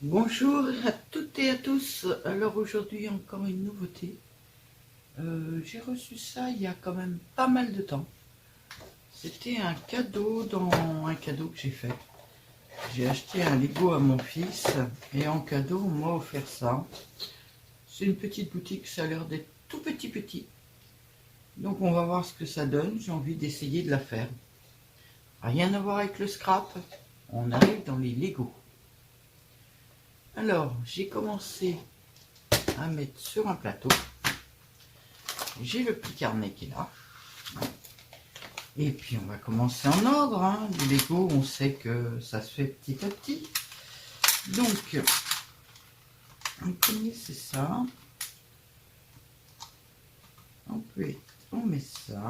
Bonjour à toutes et à tous. Alors aujourd'hui encore une nouveauté. J'ai reçu ça il y a quand même pas mal de temps. C'était un cadeau dans un cadeau que j'ai fait. J'ai acheté un Lego à mon fils et en cadeau on m'a offert ça. C'est une petite boutique, ça a l'air d'être tout petit. Donc on va voir ce que ça donne. J'ai envie d'essayer de la faire. Rien à voir avec le scrap. On arrive dans les Lego. Alors j'ai commencé à mettre sur un plateau. J'ai le petit carnet qui est là. Et puis on va commencer en ordre. Hein. Du Lego, on sait que ça se fait petit à petit. Donc, le premier c'est ça. On met ça.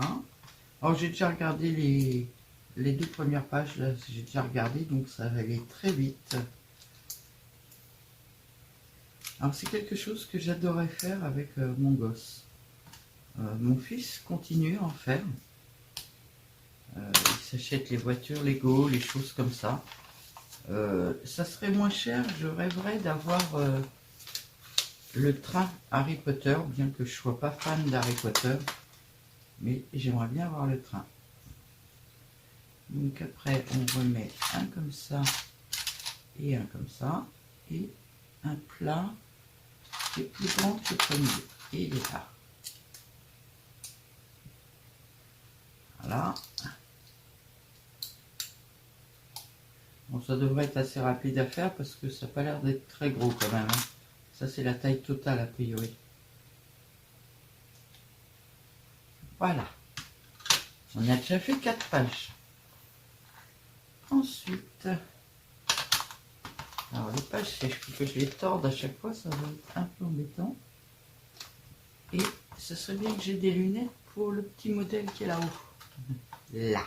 Alors j'ai déjà regardé les deux premières pages. Là, j'ai déjà regardé, donc ça va aller très vite. Alors c'est quelque chose que j'adorais faire avec mon gosse. Mon fils continue à en faire. Il s'achète les voitures Lego, les choses comme ça. Ça serait moins cher, je rêverais d'avoir le train Harry Potter, bien que je ne sois pas fan d'Harry Potter, mais j'aimerais bien avoir le train. Donc après on remet un comme ça et un comme ça, et un plat qui est plus grand que le premier, et il est là. Voilà. Bon, ça devrait être assez rapide à faire parce que ça n'a pas l'air d'être très gros quand même. Hein. Ça c'est la taille totale a priori. Voilà. On a déjà fait 4 pages. Ensuite, alors les pages sèches, il faut que je les torde à chaque fois, ça va être un peu embêtant. Et ce serait bien que j'ai des lunettes pour le petit modèle qui est là-haut. Là.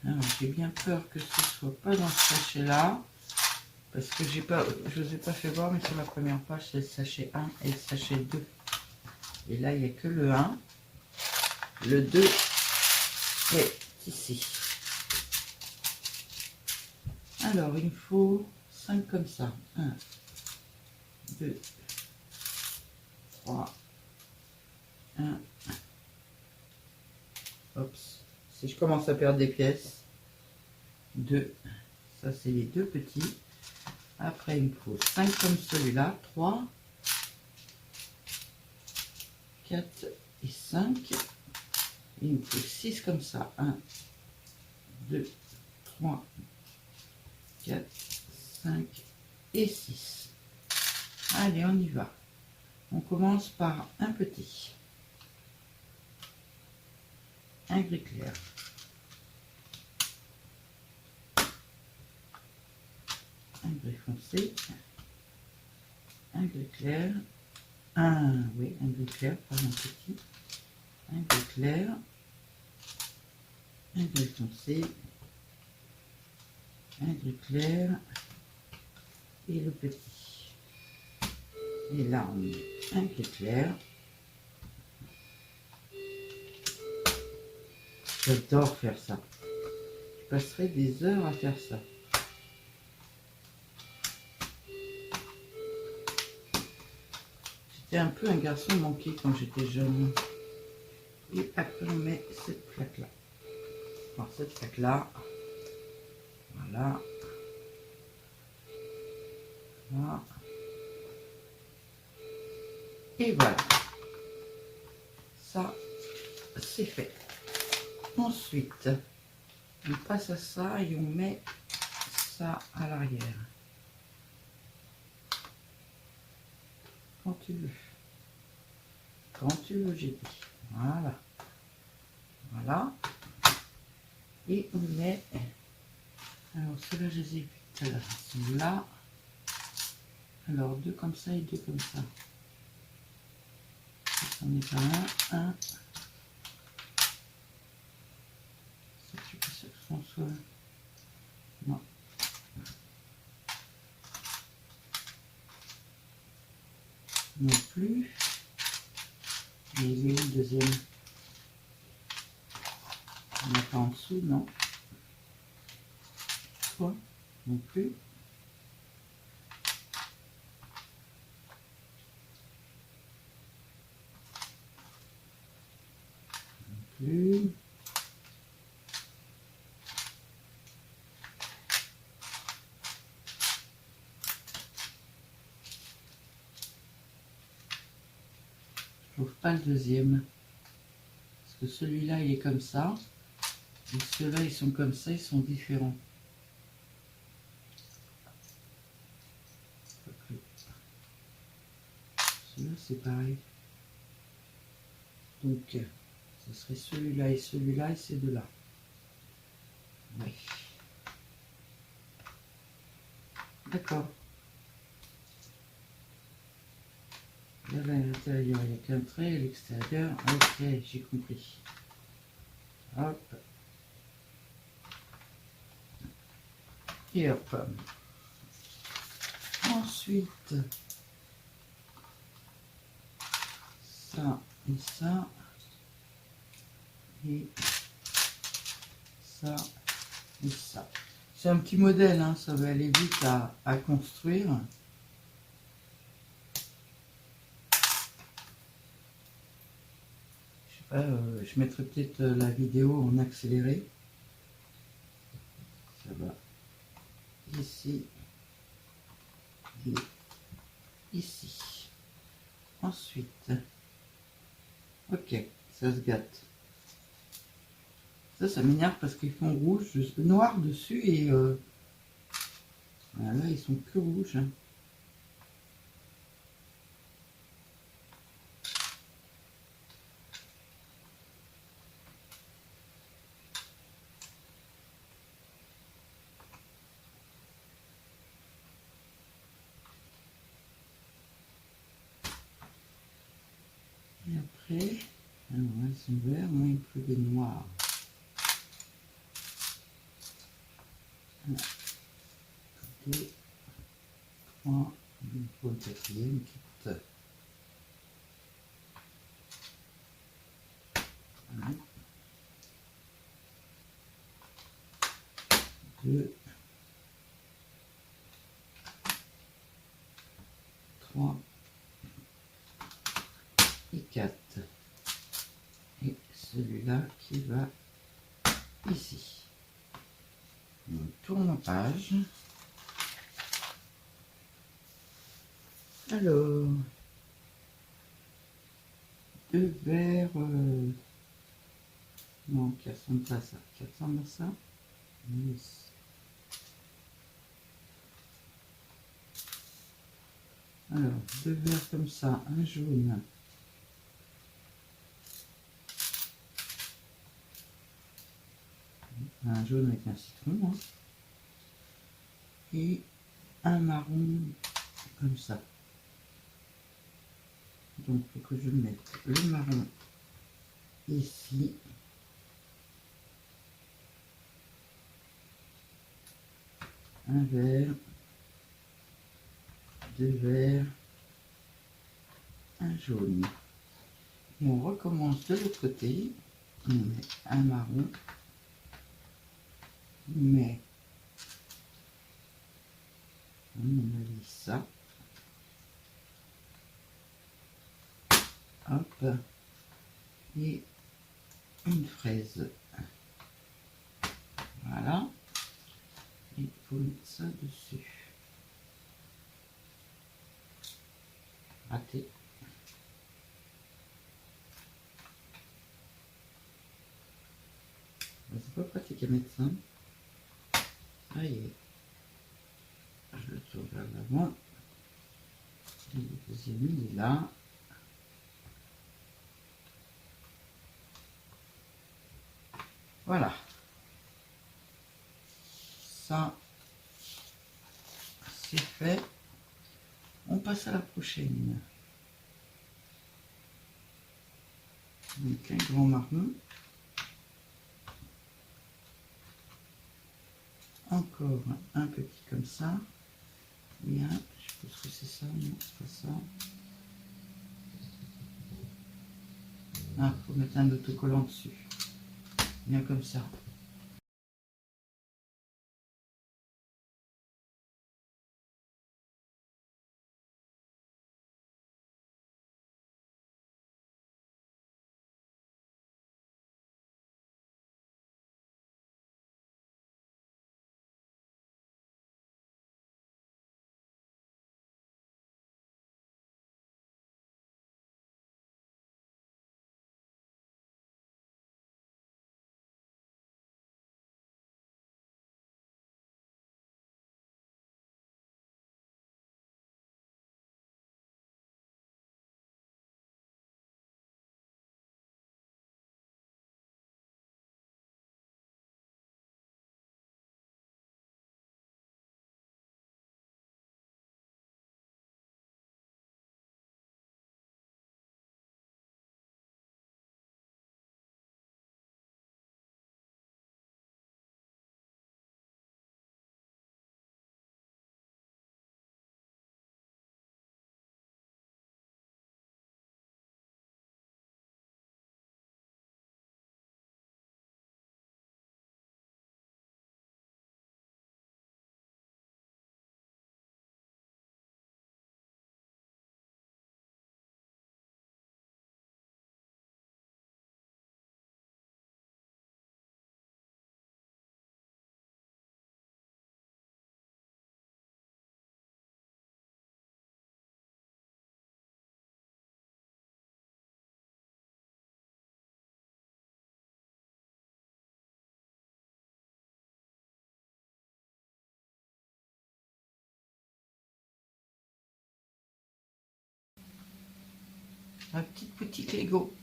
Alors j'ai bien peur que ce soit pas dans ce sachet là. Parce que je ne vous ai pas fait voir, mais sur la première page, c'est le sachet 1 et le sachet 2. Et là, il n'y a que le 1. Le 2 est ici. Alors, il me faut 5 comme ça. 1, 2, 3, 1. Oups. Si je commence à perdre des pièces. 2. Ça, c'est les deux petits. Après, il me faut 5 comme celui-là. 3, 4 et 5. Il me faut 6 comme ça. 1, 2, 3, 4, 5 et 6. Allez, on y va. On commence par un petit. Un gris clair. Un gris foncé. Un gris clair. Un gris clair, pas un petit. Un gris clair. Un gris foncé. Un gris clair. Et le petit. Et là, on met un gris clair. J'adore faire ça. Je passerai des heures à faire ça. J'étais un peu un garçon manqué quand j'étais jeune. Et après, on met cette plaque-là. Alors, cette plaque-là. Voilà. Voilà. Et voilà. Ça, c'est fait. Ensuite, on passe à ça et on met ça à l'arrière. Quand tu veux. Quand tu veux, j'ai dit. Voilà. Voilà. Et on met... Alors, ceux-là, je les ai vus tout à l'heure. Ils sont là. Alors, 2 comme ça et 2 comme ça. On est pas un. Je suis pas sûr que ce soit... Non. Non plus. Et il est où le deuxième? On n'est pas en dessous, non. fois non plus. Plus. Je trouve pas le deuxième. Parce que celui-là, il est comme ça. Et ceux-là, ils sont comme ça, ils sont différents. Celui-là, c'est pareil. Donc, ce serait celui-là et ces deux-là. Oui. D'accord. Là, à l'intérieur, il n'y a qu'un trait, à l'extérieur. Ok, j'ai compris. Hop. Et hop. Ensuite, ça et ça. Et ça et ça. C'est un petit modèle, hein, ça va aller vite à construire. Je mettrai peut-être la vidéo en accéléré. Ça va ici et ici. Ensuite, ok, ça se gâte. Ça m'énerve parce qu'ils font rouge, noir dessus et là ils sont que rouges. Hein. Et après, alors là, ils sont verts, moi il me faut des noirs. Voilà. 2, 3, il me faut le quatrième qui coûte. Voilà. 2, 3 et 4. Et celui-là qui va ici. On tourne la page. Alors, deux verres, non, qui ressemble pas à ça, qui ressemble à ça. Yes. Alors, deux verres comme ça, un jaune. Un jaune avec un citron. Hein. Et un marron comme ça. Donc, il faut que je mette le marron ici. Un vert, deux verts, un jaune. Et on recommence de l'autre côté. On met un marron. Mais on a mis ça. Hop. Et une fraise. Voilà. Et il faut mettre ça dessus. Raté. C'est pas pratique à mettre ça. Ça y est. Je le tourne vers l'avant. Le deuxième, il est là. Voilà. Ça, c'est fait. On passe à la prochaine. Donc un grand marron. Encore un petit comme ça. Et un, je pense que c'est ça, non, c'est pas ça. Ah, faut mettre un autocollant dessus. Bien comme ça. Ma petite boutique Lego.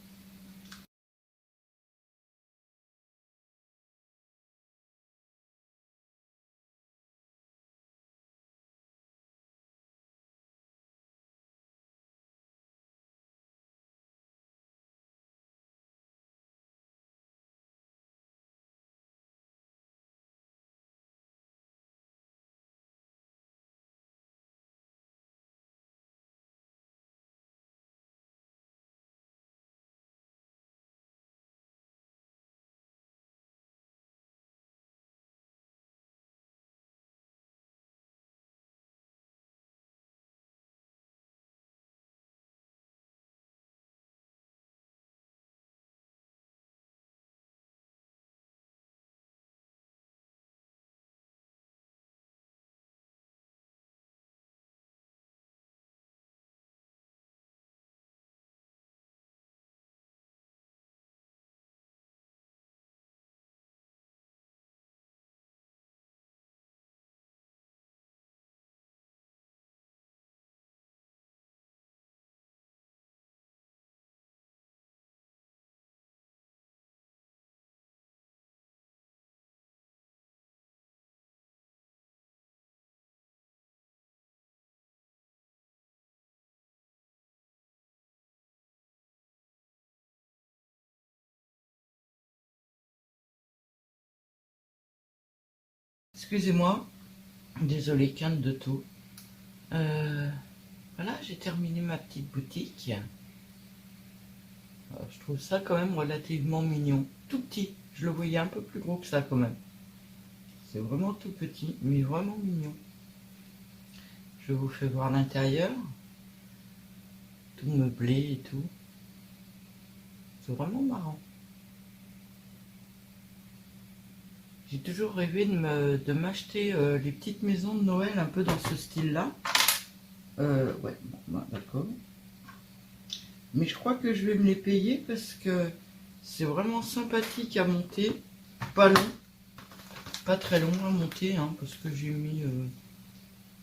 Excusez-moi, désolé, quinte de tout. Voilà, j'ai terminé ma petite boutique. Je trouve ça quand même relativement mignon. Tout petit, je le voyais un peu plus gros que ça quand même. C'est vraiment tout petit, mais vraiment mignon. Je vous fais voir l'intérieur. Tout meublé et tout. C'est vraiment marrant. J'ai toujours rêvé de m'acheter les petites maisons de Noël un peu dans ce style-là. Ouais, bon, d'accord. Mais je crois que je vais me les payer parce que c'est vraiment sympathique à monter. Pas long, pas très long à monter, hein, parce que j'ai mis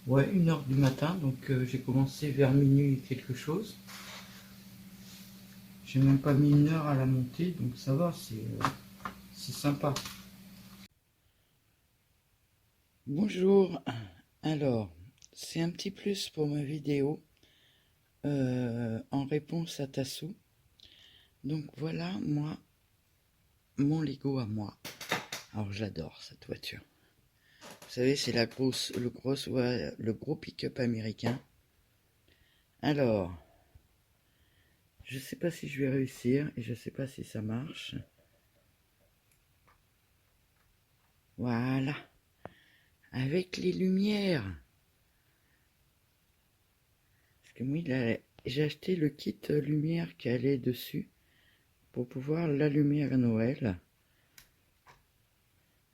ouais, 1h du matin. Donc j'ai commencé vers minuit quelque chose. J'ai même pas mis 1 heure à la montée, donc ça va, c'est sympa. Bonjour, alors c'est un petit plus pour ma vidéo en réponse à Tassou. Donc voilà moi, mon Lego à moi. Alors j'adore cette voiture. Vous savez, c'est le gros pick-up américain. Alors, je sais pas si je vais réussir et je sais pas si ça marche. Voilà, avec les lumières. Parce que moi, j'ai acheté le kit lumière qui allait dessus pour pouvoir l'allumer à Noël.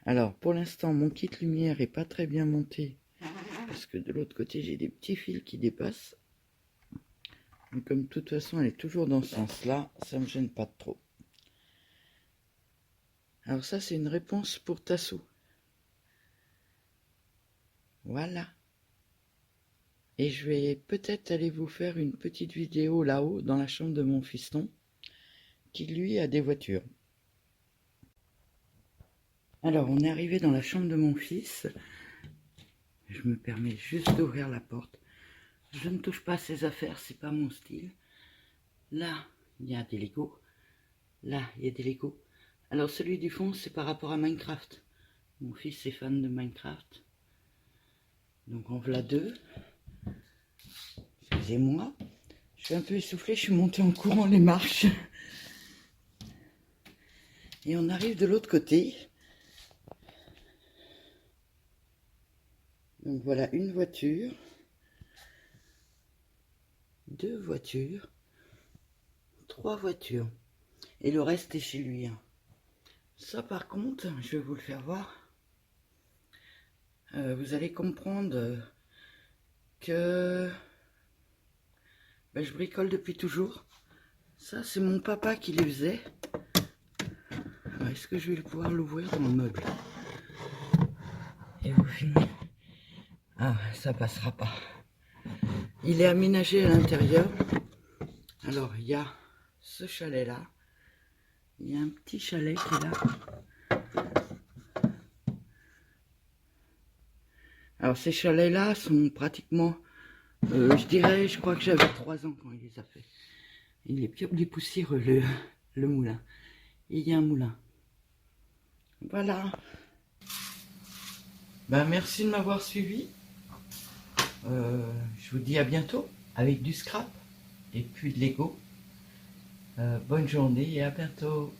Alors, pour l'instant, mon kit lumière est pas très bien monté parce que de l'autre côté, j'ai des petits fils qui dépassent. Mais comme de toute façon, elle est toujours dans ce sens-là, ça me gêne pas trop. Alors ça, c'est une réponse pour Tassou. Voilà. Et je vais peut-être aller vous faire une petite vidéo là-haut, dans la chambre de mon fiston, qui lui a des voitures. Alors, on est arrivé dans la chambre de mon fils. Je me permets juste d'ouvrir la porte. Je ne touche pas à ses affaires, c'est pas mon style. Là, il y a des Legos. Là, il y a des Legos. Alors, celui du fond, c'est par rapport à Minecraft. Mon fils est fan de Minecraft. Donc, en voilà deux. Excusez-moi. Je suis un peu essoufflée, je suis montée en courant les marches. Et on arrive de l'autre côté. Donc voilà, une voiture. Deux voitures. Trois voitures. Et le reste est chez lui. Ça par contre, je vais vous le faire voir. Vous allez comprendre que je bricole depuis toujours. Ça, c'est mon papa qui les faisait. Est-ce que je vais pouvoir l'ouvrir dans le meuble? Et vous filmez? Ah, ça passera pas. Il est aménagé à l'intérieur Alors, il y a ce chalet-là. Il y a un petit chalet qui est là. Alors, ces chalets-là sont pratiquement, je crois que j'avais 3 ans quand il les a fait. Il est poussiéreux, le moulin. Et il y a un moulin. Voilà. Ben, merci de m'avoir suivi. Je vous dis à bientôt avec du scrap et puis de Lego. Bonne journée et à bientôt.